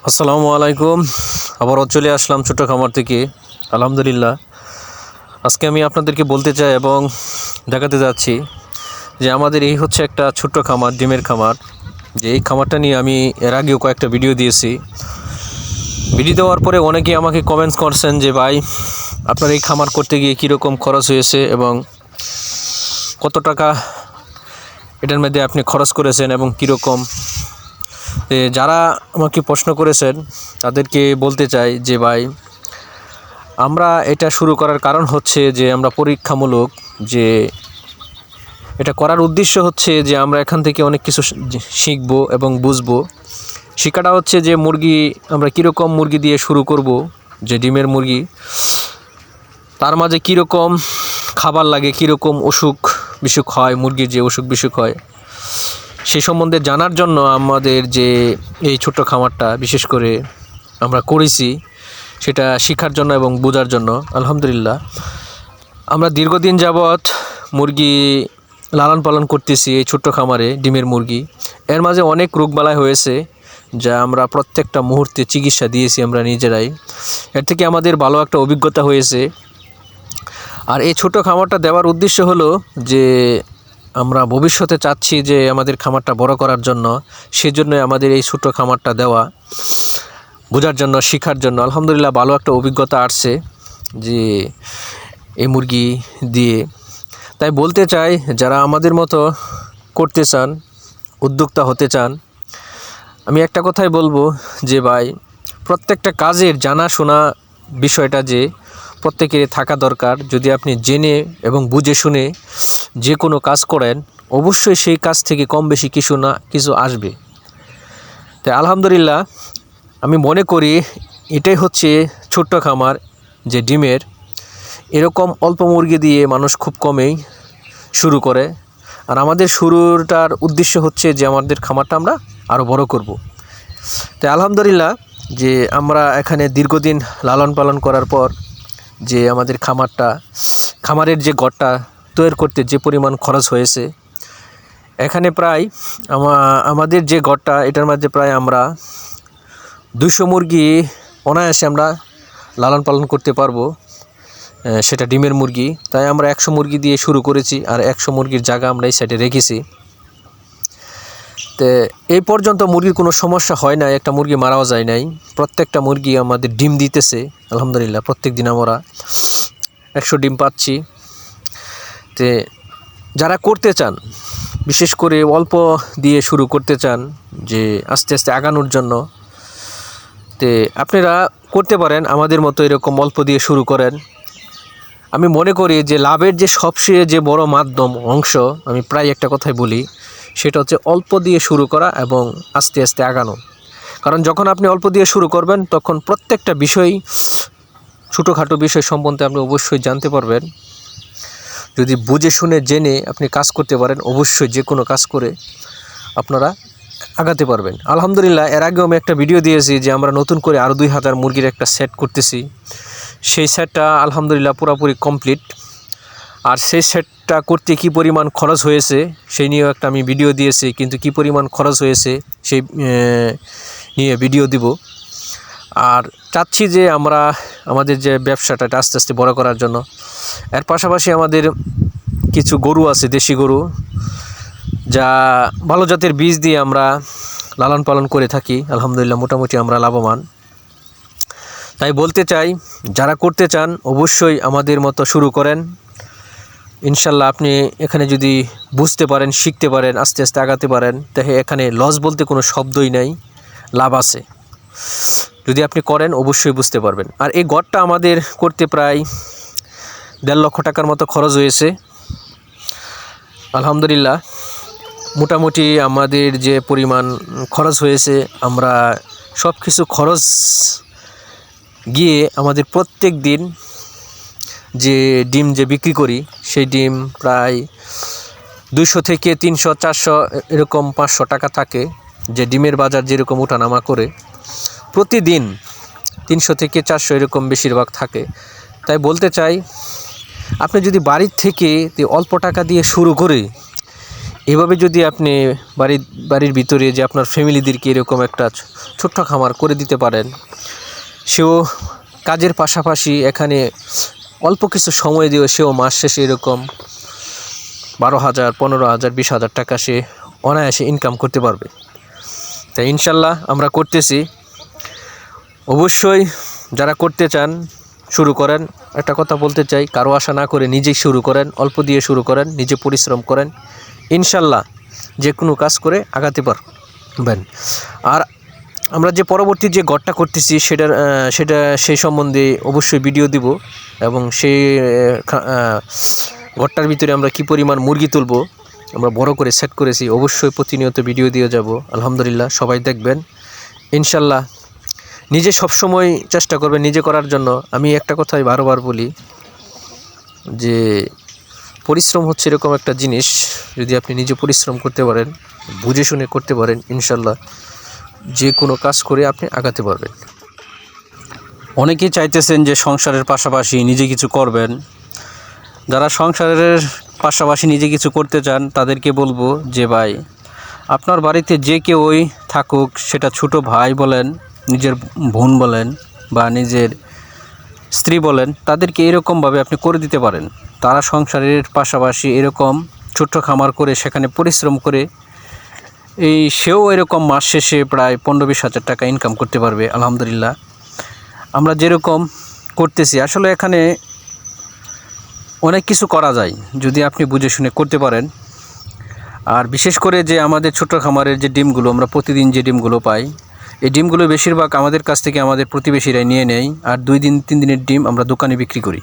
আসসালামু আলাইকুম। আবারও চলে আসলাম ছোট্ট খামার থেকে। আলহামদুলিল্লাহ, আজকে আমি আপনাদেরকে বলতে চাই এবং দেখাতে যাচ্ছি যে আমাদের এই হচ্ছে একটা ছোট্ট খামার, ডিমের খামার। যে এই খামারটা নিয়ে আমি এর আগেও কয়েকটা ভিডিও দিয়েছি। ভিডিও দেওয়ার পরে অনেকেই আমাকে কমেন্টস করছেন যে ভাই, আপনার এই খামার করতে গিয়ে কীরকম খরচ হয়েছে এবং কত টাকা এটার মধ্যে আপনি খরচ করেছেন এবং কীরকম। যারা আমাকে প্রশ্ন করেছেন তাদেরকে বলতে চাই যে ভাই, আমরা এটা শুরু করার কারণ হচ্ছে যে আমরা পরীক্ষামূলক, যে এটা করার উদ্দেশ্য হচ্ছে যে আমরা এখান থেকে অনেক কিছু শিখব এবং বুঝবো। শেখাটা হচ্ছে যে মুরগি আমরা কীরকম মুরগি দিয়ে শুরু করব, যে ডিমের মুরগি, তার মাঝে কীরকম খাবার লাগে, কীরকম অসুখ বিসুখ হয়, মুরগির যে অসুখ বিসুখ হয় সে সম্বন্ধে জানার জন্য আমাদের যে এই ছোট্ট খামারটা বিশেষ করে আমরা করেছি, সেটা শেখার জন্য এবং বোঝার জন্য। আলহামদুলিল্লাহ, আমরা দীর্ঘদিন যাবৎ মুরগি লালন পালন করতেছি এই ছোট্ট খামারে, ডিমের মুরগি। এর মাঝে অনেক রোগবালাই হয়েছে, যা আমরা প্রত্যেকটা মুহূর্তে চিকিৎসা দিয়েছি আমরা নিজেরাই। এর থেকে আমাদের ভালো একটা অভিজ্ঞতা হয়েছে। আর এই ছোট খামারটা দেওয়ার উদ্দেশ্য হলো যে আমরা ভবিষ্যতে চাচ্ছি যে আমাদের খামারটা বড় করার জন্য, সেজন্যই আমাদের এই ছোট খামারটা দেওয়া, বোঝার জন্য, শেখার জন্য। আলহামদুলিল্লাহ, ভালো একটা অভিজ্ঞতা আসছে যে এই মুরগি দিয়ে। তাই বলতে চাই, যারা আমাদের মতো করতে চান, উদ্যোক্তা হতে চান, আমি একটা কথাই বলবো যে ভাই, প্রত্যেকটা কাজের জানাশোনা বিষয়টা যে প্রত্যেকেরই থাকা দরকার। যদি আপনি জেনে এবং বুঝে শুনে যে কোনো কাজ করেন, অবশ্যই সেই কাজ থেকে কম বেশি কিছু না কিছু আসবে। তাই আলহামদুলিল্লাহ, আমি মনে করি এটাই হচ্ছে ছোট্ট খামার, যে ডিমের। এরকম অল্প মুরগি দিয়ে মানুষ খুব কমেই শুরু করে। আর আমাদের শুরুটার উদ্দেশ্য হচ্ছে যে আমাদের খামারটা আমরা আরও বড় করব। তাই আলহামদুলিল্লাহ, যে আমরা এখানে দীর্ঘদিন লালন পালন করার পর যে আমাদের খামারের যে ঘরটা তৈরি করতে যে পরিমাণ খরচ হয়েছে, এখানে প্রায় আমাদের যে ঘরটা, এটার মধ্যে প্রায় আমরা 200 মুরগি অনায়াসে আমরা লালন পালন করতে পারবো, সেটা ডিমের মুরগি। তাই আমরা 100 মুরগি দিয়ে শুরু করেছি, আর 100 মুরগির জায়গা আমরা এই সাইডে রেখেছি। তো এই পর্যন্ত মুরগির কোনো সমস্যা হয় না, একটা মুরগি মারাও যায় নাই। প্রত্যেকটা মুরগি আমাদের ডিম দিতেছে আলহামদুলিল্লাহ। প্রত্যেক দিন আমরা 100 ডিম পাচ্ছি। তো যারা করতে চান, বিশেষ করে অল্প দিয়ে শুরু করতে চান, যে আস্তে আস্তে আগানোর জন্য, তো আপনারা করতে পারেন আমাদের মতো, এরকম অল্প দিয়ে শুরু করেন। আমি মনে করি যে লাভের যে সবচেয়ে যে বড় মাধ্যম অংশ, আমি প্রায় একটা কথাই বলি, সেটা হচ্ছে অল্প দিয়ে শুরু করা এবং আস্তে আস্তে আগানো। কারণ যখন আপনি অল্প দিয়ে শুরু করবেন, তখন প্রত্যেকটা বিষয়, ছোটোখাটো বিষয় সম্বন্ধে আপনি অবশ্যই জানতে পারবেন। যদি বুঝে শুনে জেনে আপনি কাজ করতে পারেন, অবশ্যই যে কোনো কাজ করে আপনারা আগাতে পারবেন। আলহামদুলিল্লাহ, এর আগেও আমি একটা ভিডিও দিয়েছি যে আমরা নতুন করে আরও 2000 মুরগির একটা সেট করতেছি। সেই সেটটা আলহামদুলিল্লাহ পুরোপুরি কমপ্লিট। আর সেই সেটটা করতে কী পরিমাণ খরচ হয়েছে সেই নিয়েও একটা আমি ভিডিও দিয়েছি, কিন্তু কী পরিমাণ খরচ হয়েছে সেই নিয়ে ভিডিও দিব। আর চাচ্ছি যে আমরা আমাদের যে ব্যবসাটা আস্তে আস্তে বড় করার জন্য। এর পাশাপাশি আমাদের কিছু গরু আছে, দেশি গরু, যা ভালো জাতের বীজ দিয়ে আমরা লালন পালন করে থাকি। আলহামদুলিল্লাহ, মোটামুটি আমরা লাভবান। তাই বলতে চাই, যারা করতে চান অবশ্যই আমাদের মতো শুরু করেন। ইনশাল্লাহ, আপনি এখানে যদি বুঝতে পারেন, শিখতে পারেন, আস্তে আস্তে আগাতে পারেন, তাহলে এখানে লস বলতে কোনো শব্দই নাই, লাভ আছে। যদি আপনি করেন অবশ্যই বুঝতে পারবেন। আর এই ঘরটা আমাদের করতে প্রায় 1.5 লক্ষ টাকার মতো খরচ হয়েছে। আলহামদুলিল্লাহ, মোটামুটি আমাদের যে পরিমাণ খরচ হয়েছে, আমরা সব কিছু খরচ গিয়ে আমাদের প্রত্যেক দিন যে ডিম যে বিক্রি করি, সেই ডিম প্রায় 200 থেকে 300, 400, এরকম 500 টাকা থাকে। যে ডিমের বাজার যেরকম ওঠানামা করে, প্রতিদিন 300 থেকে 400 এরকম বেশিরভাগ থাকে। তাই বলতে চাই, আপনি যদি বাড়ির থেকে অল্প টাকা দিয়ে শুরু করে এভাবে যদি আপনি বাড়ির ভিতরে যে আপনার ফ্যামিলিদেরকে এরকম একটা ছোট্ট খামার করে দিতে পারেন, সেও কাজের পাশাপাশি এখানে অল্প কিছু সময় দিয়ে সেও মাস শেষে এরকম 12,000, 15,000, 20,000 টাকা সে অনায়াসে ইনকাম করতে পারবে। তাই ইনশাল্লাহ আমরা করতেছি। অবশ্যই যারা করতে চান শুরু করেন। একটা কথা বলতে চাই, কারো আশা না করে নিজেই শুরু করেন, অল্প দিয়ে শুরু করেন, নিজে পরিশ্রম করেন, ইনশাল্লাহ যে কোনো কাজ করে আগাতে পারবেন। আর আমরা যে পরবর্তী যে ঘরটা করতেছি সেটা সেই সম্বন্ধে অবশ্যই ভিডিও দিব, এবং সেই ঘরটার ভিতরে আমরা কি পরিমাণ মুরগি তুলব আমরা বড় করে সেট করেছি, অবশ্যই প্রতিনিয়ত ভিডিও দিয়ে যাব। আলহামদুলিল্লাহ সবাই দেখবেন ইনশাল্লাহ। নিজে সবসময় চেষ্টা করবেন নিজে করার জন্য। আমি একটা কথাই বারবার বলি যে পরিশ্রম হচ্ছে এরকম একটা জিনিস, যদি আপনি নিজে পরিশ্রম করতে পারেন, বুঝে শুনে করতে পারেন, ইনশাল্লাহ যে কোনো কাজ করে আপনি আগাতে পারবেন। অনেকেই চাইতেছেন যে সংসারের পাশাপাশি নিজে কিছু করবেন। যারা সংসারের পাশাপাশি নিজে কিছু করতে চান তাদেরকে বলবো যে ভাই, আপনার বাড়িতে যে কেউই থাকুক, সেটা ছোট ভাই বলেন, নিজের বোন বলেন বা নিজের স্ত্রী বলেন, তাদেরকে এরকমভাবে আপনি করে দিতে পারেন। তারা সংসারের পাশাপাশি এরকম ছোট্ট খামার করে সেখানে পরিশ্রম করে সেও এরকম মাস শেষে প্রায় 15-20 হাজার টাকা ইনকাম করতে পারবে। আলহামদুলিল্লাহ আমরা যেরকম করতেছি, আসলে এখানে অনেক কিছু করা যায় যদি আপনি বুঝে শুনে করতে পারেন। আর বিশেষ করে যে আমাদের ছোট্ট খামারের যে ডিমগুলো আমরা প্রতিদিন যে ডিমগুলো পাই, এই ডিমগুলো বেশিরভাগ আমাদের কাছ থেকে আমাদের প্রতিবেশীরাই নিয়ে নেয়, আর 2-3 দিনের ডিম আমরা দোকানে বিক্রি করি।